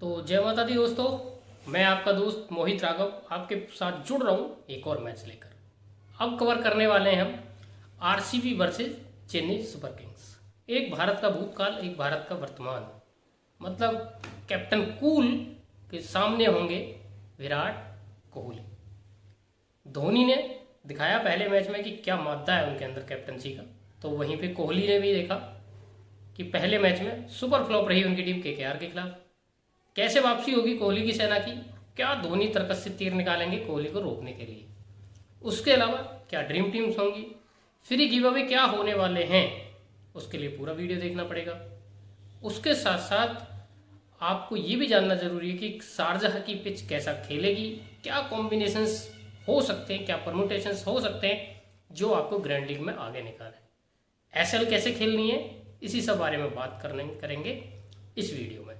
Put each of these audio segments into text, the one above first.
तो जय माता दी दोस्तों, मैं आपका दोस्त मोहित राघव आपके साथ जुड़ रहा हूँ एक और मैच लेकर। अब कवर करने वाले हैं हम RCB versus Chennai super Kings. एक भारत का भूतकाल, एक भारत का वर्तमान। मतलब कैप्टन कूल के सामने होंगे विराट कोहली। धोनी ने दिखाया पहले मैच में कि क्या मादा है उनके अंदर कैप्टनसी का, तो वहीं पे कोहली ने भी देखा कि पहले मैच में सुपर फ्लॉप रही उनकी टीम केकेआर के खिलाफ। कैसे वापसी होगी कोहली की सेना की, क्या धोनी तर्कस से तीर निकालेंगे कोहली को रोकने के लिए। उसके अलावा क्या ड्रीम टीम्स होंगी, फ्री गिव अवे क्या होने वाले हैं, उसके लिए पूरा वीडियो देखना पड़ेगा। उसके साथ साथ आपको ये भी जानना जरूरी है कि शारजाह की पिच कैसा खेलेगी, क्या कॉम्बिनेशंस हो सकते हैं, क्या परमुटेशंस हो सकते हैं जो आपको ग्रैंड लीग में आगे निकाले। एसएल कैसे खेलनी है, इसी सब बारे में बात करेंगे इस वीडियो में।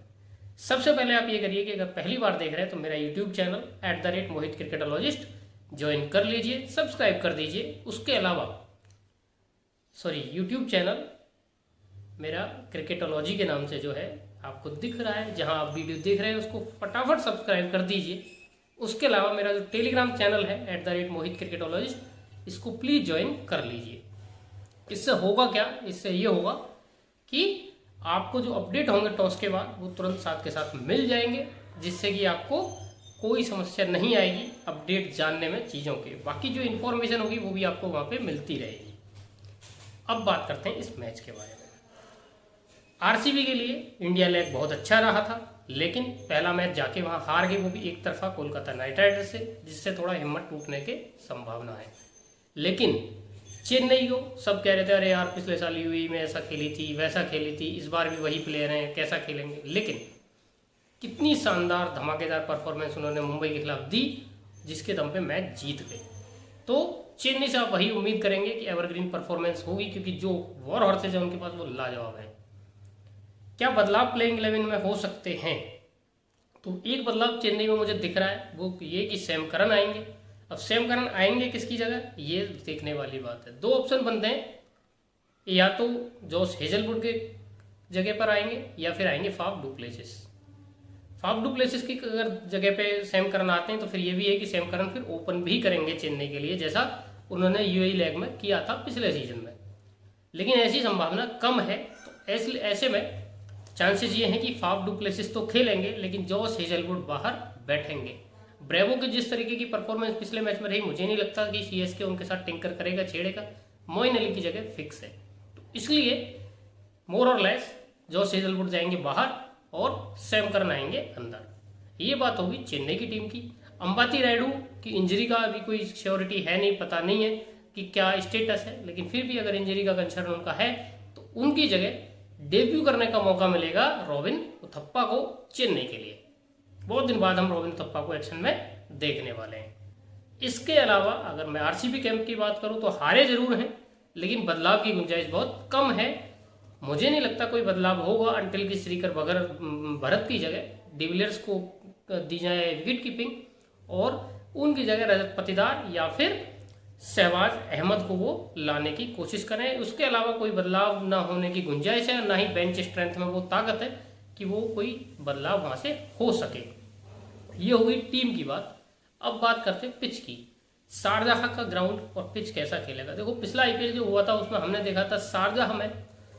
सबसे पहले आप ये करिए कि अगर पहली बार देख रहे हैं तो मेरा यूट्यूब चैनल @मोहित क्रिकेटोलॉजिस्ट ज्वाइन कर लीजिए, सब्सक्राइब कर दीजिए। उसके अलावा यूट्यूब चैनल मेरा क्रिकेटोलॉजी के नाम से जो है आपको दिख रहा है, जहां आप वीडियो देख रहे हैं उसको फटाफट सब्सक्राइब कर दीजिए। उसके अलावा मेरा जो टेलीग्राम चैनल है @मोहित क्रिकेटोलॉजिस्ट, इसको प्लीज़ ज्वाइन कर लीजिए। इससे होगा क्या, इससे ये होगा कि आपको जो अपडेट होंगे टॉस के बाद वो तुरंत साथ के साथ मिल जाएंगे, जिससे कि आपको कोई समस्या नहीं आएगी अपडेट जानने में चीज़ों के। बाकी जो इन्फॉर्मेशन होगी वो भी आपको वहाँ पे मिलती रहेगी। अब बात करते हैं इस मैच के बारे में। आरसीबी के लिए इंडिया लेग बहुत अच्छा रहा था, लेकिन पहला मैच जाके वहाँ हार गए, वो भी एक तरफा कोलकाता नाइट राइडर्स से, जिससे थोड़ा हिम्मत टूटने के संभावना है। लेकिन चेन्नई को सब कह रहे थे अरे यार पिछले साल यूएई में ऐसा खेली थी, वैसा खेली थी, इस बार भी वही प्लेयर हैं, कैसा खेलेंगे। लेकिन कितनी शानदार धमाकेदार परफॉर्मेंस उन्होंने मुंबई के खिलाफ दी, जिसके दम पे मैच जीत गए। तो चेन्नई से आप वही उम्मीद करेंगे कि एवरग्रीन परफॉर्मेंस होगी, क्योंकि जो वॉर हॉर्सेज है उनके पास वो लाजवाब है। क्या बदलाव प्लेइंग 11 में हो सकते हैं, तो एक बदलाव चेन्नई में मुझे दिख रहा है, वो ये कि सैम करन आएंगे। अब सैम करन आएंगे किसकी जगह, ये देखने वाली बात है। दो ऑप्शन बनते हैं, या तो जॉस हेजलवुड के जगह पर आएंगे या फिर आएंगे फाफ डुप्लेसिस। फाफ डुप्लेसिस की अगर जगह पे सैम करन आते हैं तो फिर ये भी है कि सैम करन फिर ओपन भी करेंगे चेन्नई के लिए, जैसा उन्होंने यूएई लेग में किया था पिछले सीजन में। लेकिन ऐसी संभावना कम है, तो ऐसे में चांसेस ये हैं कि फाफ डुप्लेसिस तो खेलेंगे, लेकिन जॉस हेजलवुड बाहर बैठेंगे। ब्रेवो की जिस तरीके की परफॉर्मेंस पिछले मैच में रही, मुझे नहीं लगता कि सीएसके उनके साथ टिंकर करेगा, छेड़ेगा। मोइन अली की जगह फिक्स है, तो इसलिए मोर और लेस जॉस हेजलवुड जाएंगे बाहर और सैम करन आएंगे अंदर। ये बात होगी चेन्नई की टीम की। अंबाती रायडू की इंजरी का अभी कोई श्योरिटी है नहीं, पता नहीं है कि क्या स्टेटस है, लेकिन फिर भी अगर इंजरी का कंसर्न उनका है तो उनकी जगह डेब्यू करने का मौका मिलेगा रॉबिन उथप्पा को चेन्नई के लिए। बहुत दिन बाद हम रॉबिन उथप्पा को एक्शन में देखने वाले हैं। इसके अलावा अगर मैं आरसीबी कैंप की बात करूं तो हारे जरूर हैं, लेकिन बदलाव की गुंजाइश बहुत कम है। मुझे नहीं लगता कोई बदलाव होगा अंटिल की श्रीकर भरत की जगह डिविलियर्स को दी जाए विकेट कीपिंग, और उनकी जगह रजत पाटीदार या फिर शहबाज अहमद को वो लाने की कोशिश करें। उसके अलावा कोई बदलाव ना होने की गुंजाइश है, ना ही बेंच स्ट्रेंथ में वो ताकत है कि वो कोई बदलाव वहां से हो सके। ये हो गई टीम की बात। अब बात करते हैं पिच की। शारजाह का ग्राउंड और पिच कैसा खेलेगा। देखो पिछला आईपीएल जो हुआ था उसमें हमने देखा था शारजाह में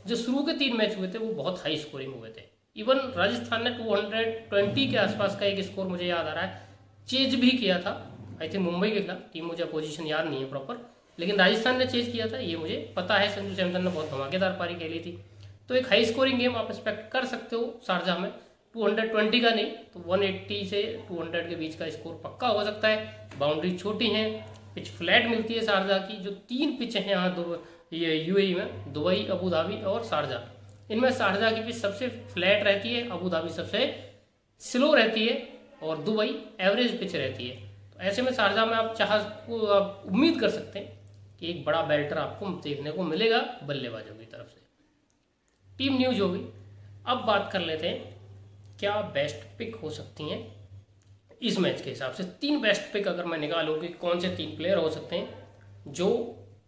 जो शुरू के 3 मैच हुए थे वो बहुत हाई स्कोरिंग हुए थे। इवन राजस्थान ने 220 के आसपास का एक स्कोर मुझे याद आ रहा है चेज भी किया था, आई थिंक मुंबई के खिलाफ। टीम मुझे पोजीशन याद नहीं है प्रॉपर, लेकिन राजस्थान ने चेज किया था ये मुझे पता है। संजू सैमसन ने बहुत धमाकेदार पारी खेली थी, तो एक हाई स्कोरिंग गेम आप एक्सपेक्ट कर सकते हो शारजाह में। 220 का नहीं तो 180 से 200 के बीच का स्कोर पक्का हो सकता है। बाउंड्री छोटी है, पिच फ्लैट मिलती है शारजाह की। जो 3 पिच हैं यहाँ ये यूएई में, दुबई, अबू धाबी और शारजाह, इनमें शारजाह की पिच सबसे फ्लैट रहती है, अबू धाबी सबसे स्लो रहती है और दुबई एवरेज पिच रहती है। तो ऐसे में शारजाह में आप उम्मीद कर सकते हैं कि एक बड़ा बेल्टर आपको देखने को मिलेगा बल्लेबाजों की तरफ से। टीम न्यूज होगी। अब बात कर लेते हैं क्या बेस्ट पिक हो सकती हैं इस मैच के हिसाब से। 3 बेस्ट पिक अगर मैं निकालूँ कि कौन से 3 प्लेयर हो सकते हैं जो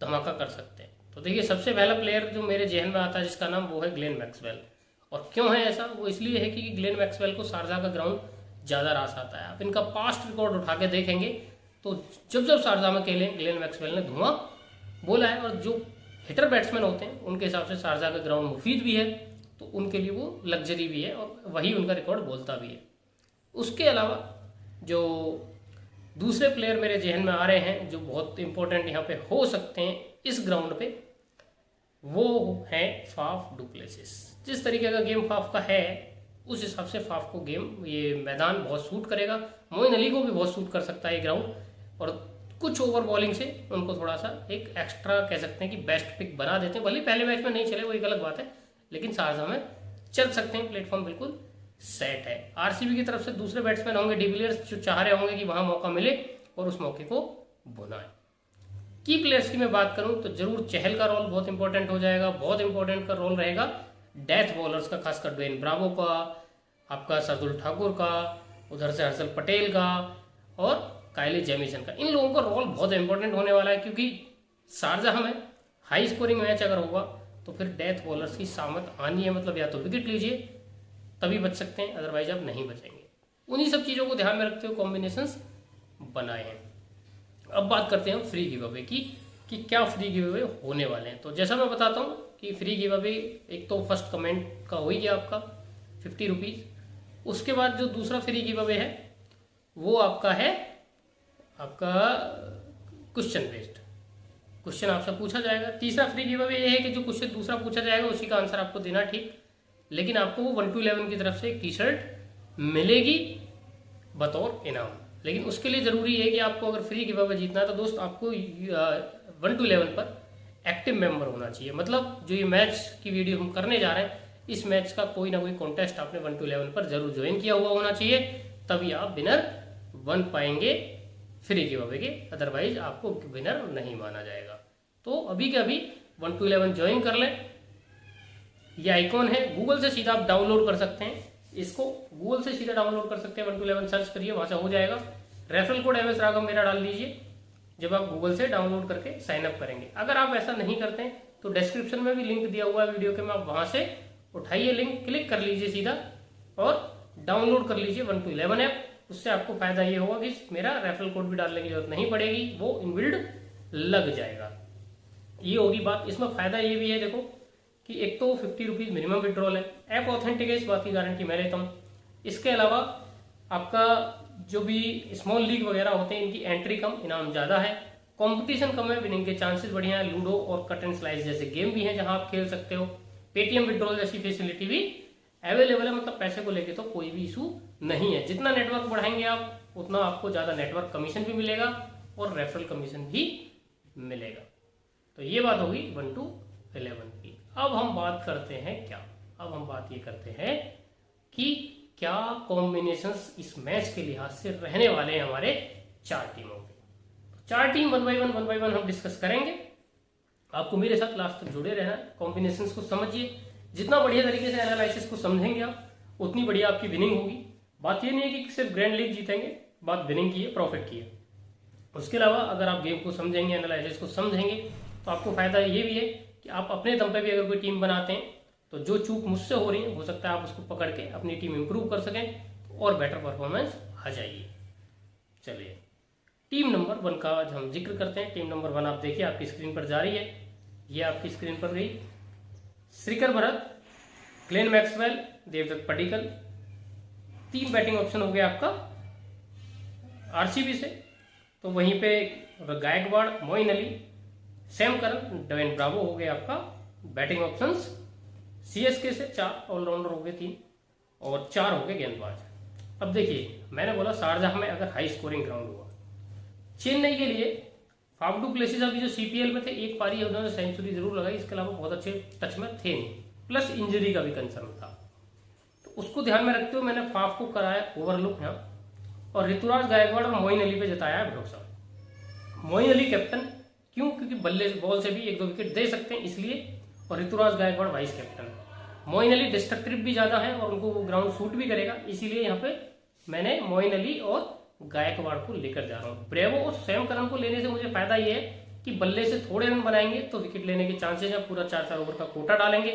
धमाका कर सकते हैं, तो देखिए सबसे पहला प्लेयर जो मेरे जहन में आता है जिसका नाम वो है ग्लेन मैक्सवेल। और क्यों है ऐसा? वो इसलिए है कि ग्लेन मैक्सवेल को शारजा का ग्राउंड ज़्यादा रास आता है। आप इनका पास्ट रिकॉर्ड उठा के देखेंगे तो जब जब शारजा में खेले ग्लेन मैक्सवेल ने धुआं बोला है, और जो हिटर बैट्समैन होते हैं उनके हिसाब से शारजा का ग्राउंड मुफीद भी है, तो उनके लिए वो लग्जरी भी है और वही उनका रिकॉर्ड बोलता भी है। उसके अलावा जो दूसरे प्लेयर मेरे जहन में आ रहे हैं जो बहुत इंपॉर्टेंट यहाँ पे हो सकते हैं इस ग्राउंड पे, वो है फाफ डु प्लेसिस। जिस तरीके का गेम फाफ का है उस हिसाब से फाफ को गेम ये मैदान बहुत सूट करेगा। मोइन अली को भी बहुत सूट कर सकता है ये ग्राउंड, और कुछ ओवर बॉलिंग से उनको थोड़ा सा एक एक्स्ट्रा कह सकते हैं कि बेस्ट पिक बना देते हैं। भले पहले मैच में नहीं चले वो एक अलग बात है, लेकिन शारजा में चल सकते हैं। प्लेटफॉर्म बिल्कुल सेट है। आरसीबी की तरफ से दूसरे बैट्समैन होंगे डिविलियर्स, जो चाह रहे होंगे कि वहां मौका मिले और उस मौके को बुनाए। की प्लेयर्स की मैं बात करूं तो जरूर चहल का रोल बहुत इंपॉर्टेंट हो जाएगा। बहुत इंपॉर्टेंट का रोल रहेगा डेथ बॉलर्स का, खासकर ड्वेन ब्रावो का, आपका शार्दुल ठाकुर का, उधर से हर्षल पटेल का और काइली जेमिसन का। इन लोगों का रोल बहुत इंपॉर्टेंट होने वाला है, क्योंकि शारजाह में हाई स्कोरिंग मैच अगर होगा तो फिर डेथ बॉलर्स की सामत आनी है। मतलब या तो विकेट लीजिए तभी बच सकते हैं, अदरवाइज आप नहीं बचेंगे। उन्हीं सब चीज़ों को ध्यान में रखते हुए कॉम्बिनेशंस बनाए हैं। अब बात करते हैं फ्री गिव अवे की कि क्या फ्री गिव अवे होने वाले हैं। तो जैसा मैं बताता हूँ कि फ्री गिव अवे एक तो फर्स्ट कमेंट का हो ही गया आपका 50 रुपीज़। उसके बाद जो दूसरा फ्री गिव अवे है वो आपका है आपका क्वेश्चन बेस्ड, क्वेश्चन आपसे पूछा जाएगा। तीसरा फ्री गिव अवे ये है कि जो क्वेश्चन दूसरा पूछा जाएगा उसी का आंसर आपको देना, ठीक, लेकिन आपको वो 1 to 11 की तरफ से एक टी शर्ट मिलेगी बतौर इनाम। लेकिन उसके लिए ज़रूरी है कि आपको अगर फ्री गिव अवे जीतना है तो दोस्त आपको 1 to 11 पर एक्टिव मेंबर होना चाहिए। मतलब जो ये मैच की वीडियो हम करने जा रहे हैं, इस मैच का कोई ना कोई कॉन्टेस्ट आपने 1 to 11 पर जरूर ज्वाइन किया हुआ होना चाहिए, तभी आप विनर बन पाएंगे फ्री गिव अवे के, अदरवाइज आपको विनर नहीं माना जाएगा। तो अभी के अभी 1 to 11 ज्वाइन कर लें। ये आइकॉन है, गूगल से सीधा आप डाउनलोड कर सकते हैं, इसको गूगल से सीधा डाउनलोड कर सकते हैं। 1 to 11 सर्च करिए, वहां से हो जाएगा। रेफरल कोड MS राघव मेरा डाल दीजिए जब आप गूगल से डाउनलोड करके साइन अप करेंगे। अगर आप ऐसा नहीं करते हैं तो डिस्क्रिप्शन में भी लिंक दिया हुआ है वीडियो के में, आप वहां से उठाइए लिंक, क्लिक कर लीजिए सीधा और डाउनलोड कर लीजिए 1 to 11 ऐप। उससे आपको फायदा ये होगा कि मेरा रेफरल कोड भी डालने की जरूरत नहीं पड़ेगी, वो इनबिल्ड लग जाएगा। ये होगी बात। इसमें फायदा ये भी है देखो कि एक तो 50 रुपीज़ मिनिमम विड्रॉल है, ऐप ऑथेंटिक है, इस बात की गारंटी मैं लेता हूँ। इसके अलावा आपका जो भी स्मॉल लीग वगैरह होते हैं इनकी एंट्री कम, इनाम ज़्यादा है, कंपटीशन कम है, विनिंग के चांसेस बढ़िया है। लूडो और कट एंड स्लाइस जैसे गेम भी हैं जहां आप खेल सकते हो। पेटीएम विड्रॉल जैसी फैसिलिटी भी अवेलेबल है। मतलब पैसे को लेके तो कोई भी इशू नहीं है। जितना नेटवर्क बढ़ाएंगे आप उतना आपको ज़्यादा नेटवर्क कमीशन भी मिलेगा और रेफरल कमीशन भी मिलेगा। तो ये बात होगी 1 to 11 की। अब हम बात करते हैं क्या, अब हम बात ये करते हैं कि क्या कॉम्बिनेशंस इस मैच के लिहाज से रहने वाले हैं हमारे 4 टीमों के। 4 टीम 1 by 1 हम डिस्कस करेंगे। आपको मेरे साथ लास्ट तक जुड़े रहना है, कॉम्बिनेशंस को समझिए। जितना बढ़िया तरीके से एनालिसिस को समझेंगे आप उतनी बढ़िया आपकी विनिंग होगी। बात ये नहीं है कि सिर्फ ग्रैंड लीग जीतेंगे, बात विनिंग की है, प्रॉफिट की है। उसके अलावा अगर आप गेम को समझेंगे, एनालिसिस को समझेंगे तो आपको फायदा ये भी है कि आप अपने दम पे भी अगर कोई टीम बनाते हैं तो जो चूक मुझसे हो रही है हो सकता है आप उसको पकड़ के अपनी टीम इंप्रूव कर सकें और बेटर परफॉर्मेंस आ जाइए। चलिए टीम नंबर 1 का आज हम जिक्र करते हैं। टीम नंबर 1 आप देखिए आपकी स्क्रीन पर जा रही है, ये आपकी स्क्रीन पर गई। Srikar Bharat, Glenn Maxwell, Devdutt Padikkal. 3 batting option हो गया आपका आरसीबी से, तो वहीं पे Gaikwad, Moeen Ali, Sam Curran, Dwayne Bravo हो गए आपका बैटिंग ऑप्शंस। सीएसके से 4 ऑलराउंडर हो गए 3 और 4 हो गए गेंदबाज। अब देखिए मैंने बोला शारजाह में अगर हाई स्कोरिंग ग्राउंड हुआ, चेन्नई के लिए फाफ डु प्लेसिस अभी जो सीपीएल में थे एक पारी उन्होंने सेंचुरी जरूर लगाई, इसके अलावा बहुत अच्छे टच में थे नहीं, प्लस इंजरी का भी कंसर्न था। तो उसको ध्यान में रखते हुए मैंने फाफ को कराया ओवरलुक यहाँ और ऋतुराज गायकवाड़ और मोइन अली पे जताया है भरोसा। मोइन अली कैप्टन, क्यों? क्योंकि बल्ले बॉल से भी 1-2 विकेट दे सकते हैं इसलिए, और Ruturaj Gaikwad vice captain. Moeen Ali destructive भी ज्यादा है और उनको ग्राउंड सूट भी करेगा, इसीलिए यहाँ पे मैंने मोइन अली और गायकवाड़ को लेकर जा रहा हूँ। ब्रेवो और सैम करन को लेने से मुझे फायदा ये है कि बल्ले से थोड़े रन बनाएंगे तो विकेट लेने के चांसेस हैं, पूरा 4 ओवर का कोटा डालेंगे।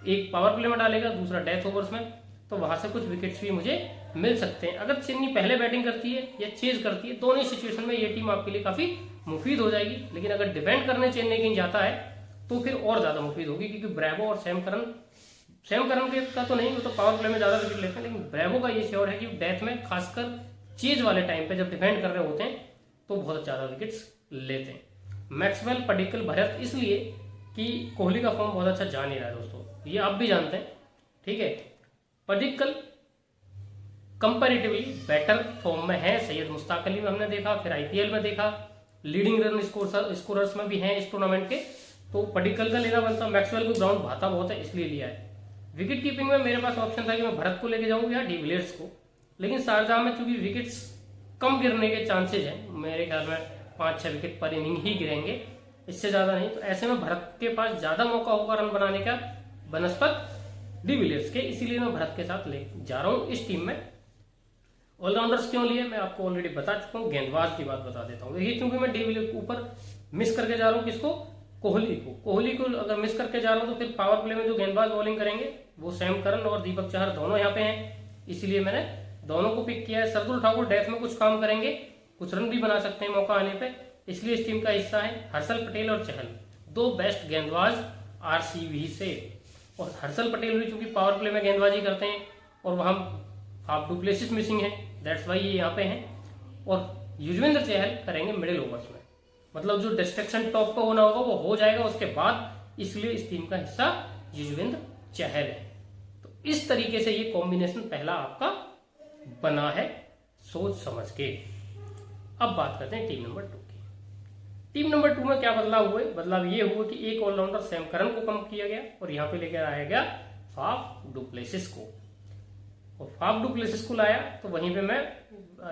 एक पावर प्ले में डालेगा, दूसरा डेथ ओवर्स में, तो वहां से कुछ विकेट्स भी मुझे मिल सकते हैं। अगर चेन्नई पहले बैटिंग करती है या चेज करती है, दोनों सिचुएशन में ये टीम आपके लिए काफी मुफीद हो जाएगी। लेकिन अगर डिफेंड करने चेन्नई कहीं जाता है तो फिर और ज्यादा मुफीद होगी, क्योंकि ब्रेवो और सैम करन के का तो नहीं, वो तो पावर प्ले में ज्यादा विकेट लेते हैं, लेकिन ब्रेवो का ये श्योर है कि डेथ में खासकर चेज वाले टाइम पे जब डिफेंड कर रहे होते हैं तो बहुत ज्यादा विकेट्स लेते हैं। मैक्सवेल, पडिक्कल, भरत, इसलिए कि कोहली का फॉर्म बहुत अच्छा जा नहीं रहा है दोस्तों, ये आप भी जानते हैं, ठीक है। पडिक्कल कंपैरेटिवली बेटर फॉर्म में है, सैयद मुश्ताक अली में हमने देखा, फिर आईपीएल में देखा, लीडिंग रन स्कोरर्स में भी हैं इस टूर्नामेंट के, तो पडिक्कल का लेना बनता। मैक्सवेल को ग्राउंड भाता बहुत है इसलिए लिया है। विकेट कीपिंग में मेरे पास ऑप्शन था कि मैं भरत को लेके जाऊं या डिविलियर्स को, लेकिन शारजाह में चूंकि विकेट्स कम गिरने के चांसेज हैं, मेरे ख्याल में 5-6 विकेट पर इनिंग ही गिरेंगे, इससे ज्यादा नहीं, तो ऐसे में भरत के पास ज्यादा मौका होगा रन बनाने का बनस्पत डिविलियर्स के, इसीलिए मैं भरत के साथ ले जा रहा हूं इस टीम में। ऑलराउंडर्स क्यों लिए मैं आपको ऑलरेडी बता चुका हूं, गेंदबाज की बात बता देता हूं। देखिए, क्योंकि मैं डिविलियर्स के ऊपर मिस करके जा रहा हूं किसको, कोहली को अगर मिस करके जा रहा हूं तो फिर पावर प्ले में जो गेंदबाज बॉलिंग करेंगे वो सैम करन और दीपक चहर दोनों यहाँ पे हैं, इसीलिए मैंने दोनों को पिक किया है। सरदुल ठाकुर डेथ में कुछ काम करेंगे, कुछ रन भी बना सकते हैं मौका आने पे, इसलिए इस टीम का हिस्सा है। हर्षल पटेल और चहल दो बेस्ट गेंदबाज आरसीबी से, और हर्षल पटेल भी चूंकि पावर प्ले में गेंदबाजी करते हैं और वहां फाफ डू प्लेसिस मिसिंग है, दैट्स वाई ये यहाँ पे हैं, और युजवेंद्र चहल करेंगे मिडिल ओवर्स में, मतलब जो डिस्ट्रक्शन टॉप पे होना होगा वो हो जाएगा उसके बाद, इसलिए इस टीम का हिस्सा युजवेंद्र चहल है। तो इस तरीके से ये कॉम्बिनेशन पहला आपका बना है सोच समझ के। अब बात करते हैं टीम नंबर 2 की। टीम नंबर 2 में क्या बदलाव हुए? बदलाव ये हुआ कि एक ऑलराउंडर सैम करन को कम किया गया और यहाँ पे लेकर आया गया फाफ डू प्लेसिस को, और फाफ डू प्लेसिस को लाया तो वहीं पे मैं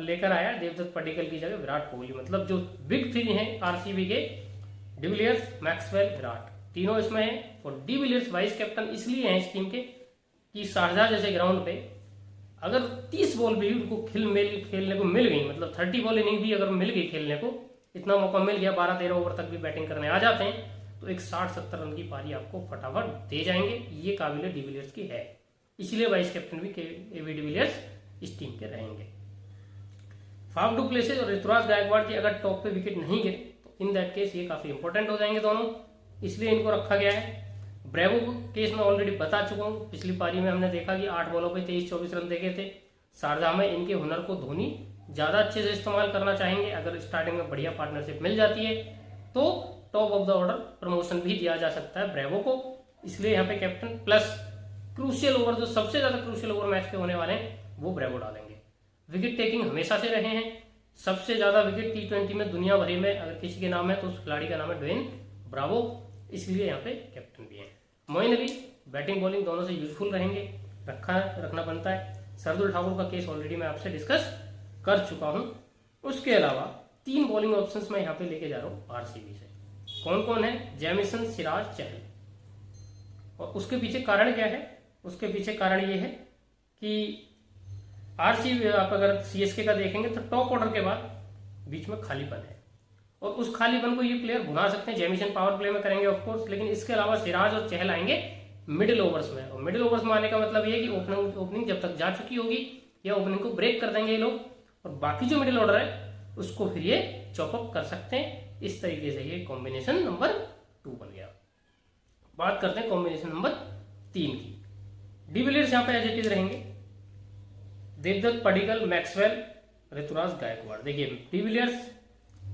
लेकर आया देवदत्त पडिक्कल की जगह विराट कोहली। मतलब जो बिग थ्री हैं आरसीबी के, डिविलियर्स, मैक्सवेल, विराट, तीनों इसमें हैं। और डिविलियर्स वाइस कैप्टन इसलिए हैं इस टीम के कि शारजाह जैसे ग्राउंड पे अगर 30 बॉल भी उनको खेलने को मिल गई, मतलब 30 बॉल इनिंग भी अगर मिल गई खेलने को, इतना मौका मिल गया, 12-13 ओवर तक भी बैटिंग करने आ जाते हैं, तो एक 60-70 रन की पारी आपको फटाफट दे जाएंगे। ये काबिल डिविलियर्स की है, इसलिए वाइस कैप्टन भी एबी डिविलियर्स इस टीम के रहेंगे। फाफ डू प्लेसिस और ऋतुराज गायकवाड़ की अगर टॉप पे विकेट नहीं गिरे तो इन दैट केस ये काफी इंपॉर्टेंट हो जाएंगे दोनों, इसलिए इनको रखा गया है। ब्रेवो केस में ऑलरेडी बता चुका हूँ, पिछली पारी में हमने देखा कि 8 बॉलों पे 23-24 रन देखे थे। शारजाह में इनके हुनर को धोनी ज्यादा अच्छे से इस्तेमाल करना चाहेंगे, अगर स्टार्टिंग में बढ़िया पार्टनरशिप मिल जाती है तो top of the order promotion भी दिया जा सकता है ब्रेवो को, इसलिए यहाँ पे कैप्टन प्लस क्रूशियल ओवर, जो सबसे ज्यादा क्रूशियल ओवर मैच के होने वाले हैं वो ब्रेवो डालेंगे। विकेट टेकिंग हमेशा से रहे हैं, सबसे ज्यादा विकेट T20 में दुनिया भरी में अगर किसी के नाम है तो उस खिलाड़ी का नाम है ड्वेन ब्रावो, इसलिए यहाँ पे कैप्टन भी है। मोइन अली बैटिंग बॉलिंग दोनों से यूजफुल रहेंगे, रखना बनता है। सरदुल ठाकुर का केस ऑलरेडी मैं आपसे डिस्कस कर चुका हूं। उसके अलावा 3 बॉलिंग ऑप्शंस मैं यहाँ पे लेके जा रहा हूँ आरसीबी से। कौन कौन है? जेमिसन, सिराज, चहल। और उसके पीछे कारण क्या है? उसके पीछे कारण ये है कि आरसीबी आप अगर सीएसके का देखेंगे तो टॉप ऑर्डर के बाद बीच में खालीपन है, और उस खालीपन को ये प्लेयर भुना सकते हैं। जेमिसन पावर प्ले में करेंगे ऑफकोर्स, लेकिन इसके अलावा सिराज और चहल आएंगे मिडिल ओवर्स में, और मिडिल ओवर्स में आने का मतलब ये है कि ओपनिंग जब तक जा चुकी होगी या ओपनिंग को ब्रेक कर देंगे ये लोग, और बाकी जो मिडिल ऑर्डर है उसको फिर ये चॉपअप कर सकते हैं। इस तरीके से ये कॉम्बिनेशन नंबर 2 बन गया। बात करते हैं कॉम्बिनेशन नंबर 3 की। डिविलियर्स यहाँ पे एज इट इज रहेंगे, देवदत्त पडिक्कल, मैक्सवेल, ऋतुराज गायकवाड़। देखिए डिविलियर्स,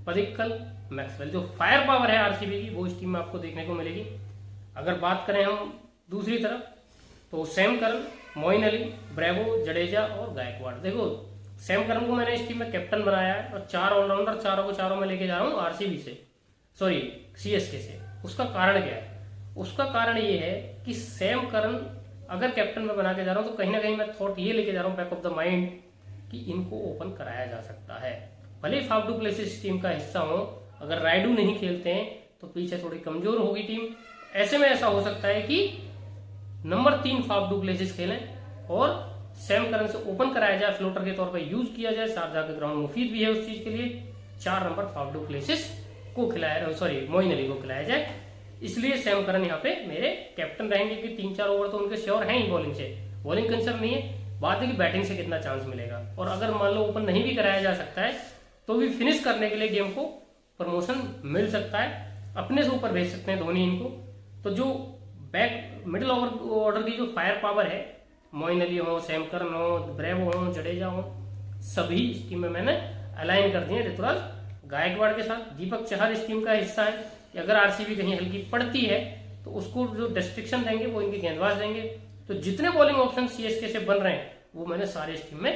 पडिक्कल, मैक्सवेल, जो फायर पावर है आरसीबी की वो इस टीम में आपको देखने को मिलेगी। अगर बात करें हम दूसरी तरफ तो Sam Curran, Moeen Ali, Bravo, Jadeja और गायकवाड़। देखो सैम करन को मैंने इस टीम में कैप्टन बनाया है, और 4 ऑलराउंडर चारों को चारों में लेके जा रहा हूँ आरसीबी से, सॉरी सीएसके से। उसका कारण क्या है? उसका कारण ये है कि सैम करन अगर कैप्टन में बना के जा रहा हूं तो कहीं ना कहीं मैं थॉट ये लेके जा रहा हूं बैक ऑफ द माइंड कि इनको ओपन कराया जा सकता है। भले फाफ डू प्लेसिस टीम का हिस्सा हो, अगर राइडू नहीं खेलते हैं तो पीछे थोड़ी कमजोर होगी टीम। ऐसे में ऐसा हो सकता है कि नंबर 3 फाफ डू प्लेसिस खेलें और सैम करन से ओपन कराया जाए, फ्लोटर के तौर पर यूज किया जाए। शारजाह के ग्राउंड मुफीद भी है उस चीज के लिए। 4 नंबर फाफ डू प्लेसिस को खिलाया, सॉरी मोइन अली को खिलाया जाए। इसलिए सैम करन यहाँ पे मेरे कैप्टन रहेंगे कि 3-4 ओवर तो उनके श्योर हैं ही बॉलिंग से, बॉलिंग कंसर्न नहीं है। बात है कि बैटिंग से कितना चांस मिलेगा, और अगर मान लो ओपन नहीं भी कराया जा सकता है तो भी फिनिश करने के लिए गेम को प्रमोशन मिल सकता है, अपने से ऊपर भेज सकते हैं धोनी इनको। तो जो बैक मिडिल ऑर्डर की जो फायर पावर है, मोइन अली हो, सैम करन हो, ब्रेवो हो, जडेजा हो, सभी इस टीम में मैंने अलाइन कर दिए ऋतुराज गायकवाड़ के साथ। दीपक चहर इस टीम का हिस्सा है कि अगर आरसीबी कहीं हल्की पड़ती है तो उसको जो डिस्ट्रिक्शन देंगे वो इनके गेंदबाज देंगे। तो जितने बॉलिंग ऑप्शन सीएसके से बन रहे हैं वो मैंने सारे इस टीम में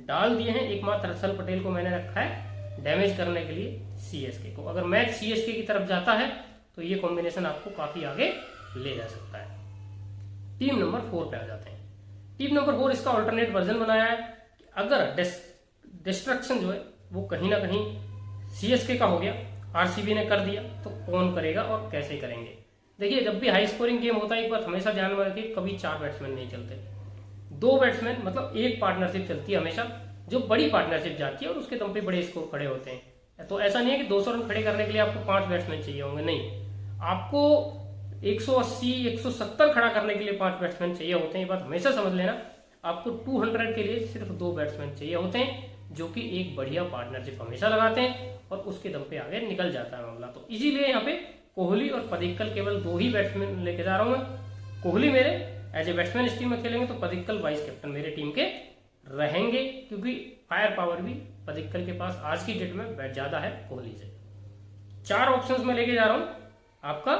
डाल दिए हैं। एकमात्र हर्षल पटेल को मैंने रखा है डैमेज करने के लिए सीएसके को। अगर मैच सीएसके की तरफ जाता है तो ये कॉम्बिनेशन आपको काफी आगे ले जा सकता है। टीम नंबर 4 पे आ जाते हैं। टीम नंबर 4 इसका ऑल्टरनेट वर्जन बनाया है कि अगर डिस्ट्रक्शन जो है वो कहीं ना कहीं सीएसके का हो गया, आरसीबी ने कर दिया, तो कौन करेगा और कैसे करेंगे। देखिए, जब भी हाई स्कोरिंग गेम होता है एक बात हमेशा ध्यान में रखिए, कभी 4 बैट्समैन नहीं चलते, 2 बैट्समैन मतलब एक पार्टनरशिप चलती है हमेशा, जो बड़ी पार्टनरशिप जाती है और उसके दम पे बड़े स्कोर खड़े होते हैं। तो ऐसा नहीं है कि 200 रन खड़े करने के लिए आपको 5 बैट्समैन चाहिए होंगे, नहीं, आपको 180 170 खड़ा करने के लिए 5 बैट्समैन चाहिए होते हैं। ये बात हमेशा समझ लेना। आपको 200 के लिए सिर्फ 2 बैट्समैन चाहिए होते हैं, जो कि एक बढ़िया पार्टनरशिप हमेशा लगाते हैं और उसके दम पे आगे निकल जाता है मामला। तो इसीलिए यहाँ पे कोहली और पडिक्कल केवल 2 ही बैट्समैन लेके जा रहा हूं मैं। कोहली मेरे एज ए बैट्समैन इस टीम में खेलेंगे, तो पडिक्कल वाइस कैप्टन मेरे टीम के रहेंगे, क्योंकि फायर पावर भी पडिक्कल के पास आज की डेट में ज्यादा है कोहली से। 4 ऑप्शंस में लेके जा रहा हूं आपका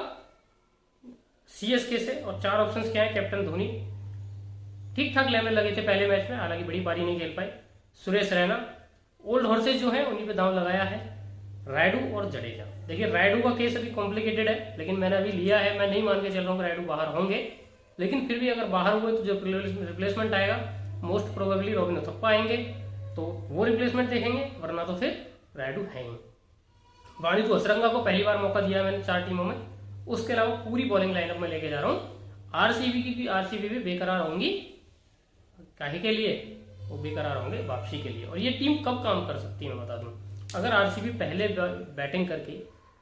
सीएसके से, और 4 ऑप्शंस क्या है। कैप्टन धोनी ठीक ठाक लेवल लगे थे पहले मैच में, हालांकि बड़ी पारी नहीं खेल पाए। सुरेश रैना, ओल्ड हॉर्सेज जो है उन्हीं पे दांव लगाया है, रायडू और जडेजा। देखिए, रायडू का केस अभी कॉम्प्लिकेटेड है, लेकिन मैंने अभी लिया है, मैं नहीं मान के चल रहा हूँ कि रायडू बाहर होंगे, लेकिन फिर भी अगर बाहर हुए तो जो रिप्लेसमेंट आएगा मोस्ट प्रोबेबली रॉबिन उथप्पा आएंगे, तो वो रिप्लेसमेंट देखेंगे, वरना तो फिर रायडू है ही। वानितु हसरंगा को पहली बार मौका दिया मैंने 4 टीमों में। उसके अलावा पूरी बॉलिंग लाइनअप में लेके जा रहा हूँ आरसीबी की, आरसीबी भी बेकरार होंगी, काहे के लिए वो बेकरार होंगे, वापसी के लिए। और ये टीम कब काम कर सकती है मैं बता दूं, अगर आरसीबी पहले बैटिंग करके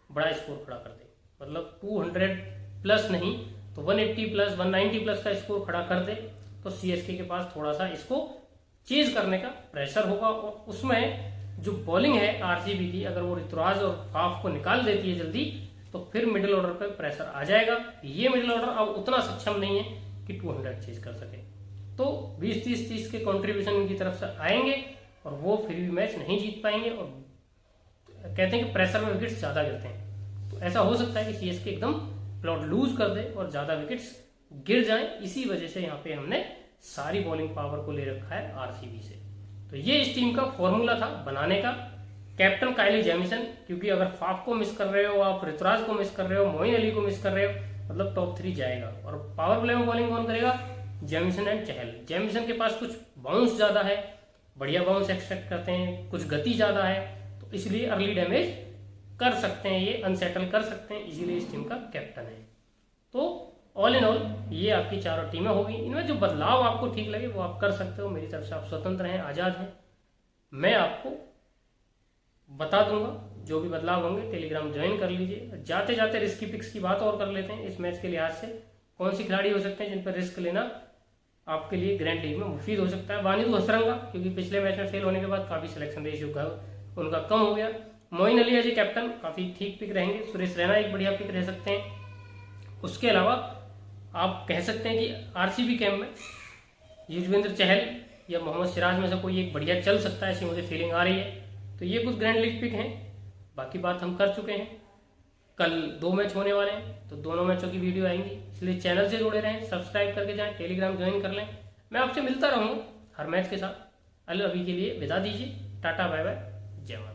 बड़ा स्कोर खड़ा कर दे, मतलब 200 प्लस नहीं तो 180 प्लस 190 प्लस का स्कोर खड़ा कर दे, तो सीएसके के पास थोड़ा सा इसको चेज करने का प्रेशर होगा। और उसमें जो बॉलिंग है आरसीबी की, अगर वो ऋतुराज और फाफ को निकाल देती है जल्दी, तो फिर मिडिल ऑर्डर पे प्रेशर आ जाएगा। ये मिडिल ऑर्डर अब उतना सक्षम नहीं है कि 200 चेज कर सके, तो 20-30 के कंट्रीब्यूशन इनकी तरफ से आएंगे और वो फिर भी मैच नहीं जीत पाएंगे। और कहते हैं कि प्रेशर में विकेट्स ज्यादा गिरते हैं, तो ऐसा हो सकता है कि सीएसके एकदम प्लॉट लूज कर दे और ज्यादा विकेट्स गिर जाएं। इसी वजह से यहाँ पे हमने सारी बॉलिंग पावर को ले रखा है आरसीबी से। तो ये इस टीम का फॉर्मूला था बनाने का। कैप्टन काइली जेमिसन, क्योंकि अगर फाफ को मिस कर रहे हो आप, ऋतुराज को मिस कर रहे हो, मोइन अली को मिस कर रहे हो, मतलब टॉप 3 जाएगा। और पावर प्ले में बॉलिंग कौन करेगा, जेमिसन एंड चहल। जेमिसन के पास कुछ बाउंस ज्यादा है, बढ़िया बाउंस एक्सपेक्ट करते हैं, कुछ गति ज्यादा है, तो इसलिए अर्ली डैमेज कर सकते हैं, ये अनसेटल कर सकते हैं, इसीलिए इस टीम का कैप्टन है। तो ऑल इन ऑल ये आपकी 4 टीमें होगी। इनमें जो बदलाव आपको ठीक लगे वो आप कर सकते हो, मेरी तरफ से आप स्वतंत्र हैं, आजाद हैं। मैं आपको बता दूंगा जो भी बदलाव होंगे, टेलीग्राम ज्वाइन कर लीजिए। जाते जाते रिस्की पिक्स की बात और कर लेते हैं इस मैच के लिहाज से, कौन सी खिलाड़ी हो सकते हैं जिन पर रिस्क लेना आपके लिए ग्रैंड लीग में मुफीद हो सकता है। वानितु हसरंगा, क्योंकि पिछले मैच में फेल होने के बाद काफी सिलेक्शन रेशियो उनका कम हो गया। Moeen Ali as a captain काफी ठीक पिक रहेंगे। सुरेश रैना एक बढ़िया पिक रह सकते हैं। उसके अलावा आप कह सकते हैं कि आरसीबी कैंप में युजवेंद्र चहल या मोहम्मद सिराज में से कोई एक बढ़िया चल सकता है, ऐसी मुझे फीलिंग आ रही है। तो ये कुछ ग्रैंड लीग पिक हैं, बाकी बात हम कर चुके हैं। कल 2 मैच होने वाले हैं, तो दोनों मैचों की वीडियो आएंगी, इसलिए चैनल से जुड़े रहें, सब्सक्राइब करके जाएं, टेलीग्राम ज्वाइन कर लें। मैं आपसे मिलता रहूँगा हर मैच के साथ। अभी के लिए विदा दीजिए, टाटा बाय बाय, जय माता।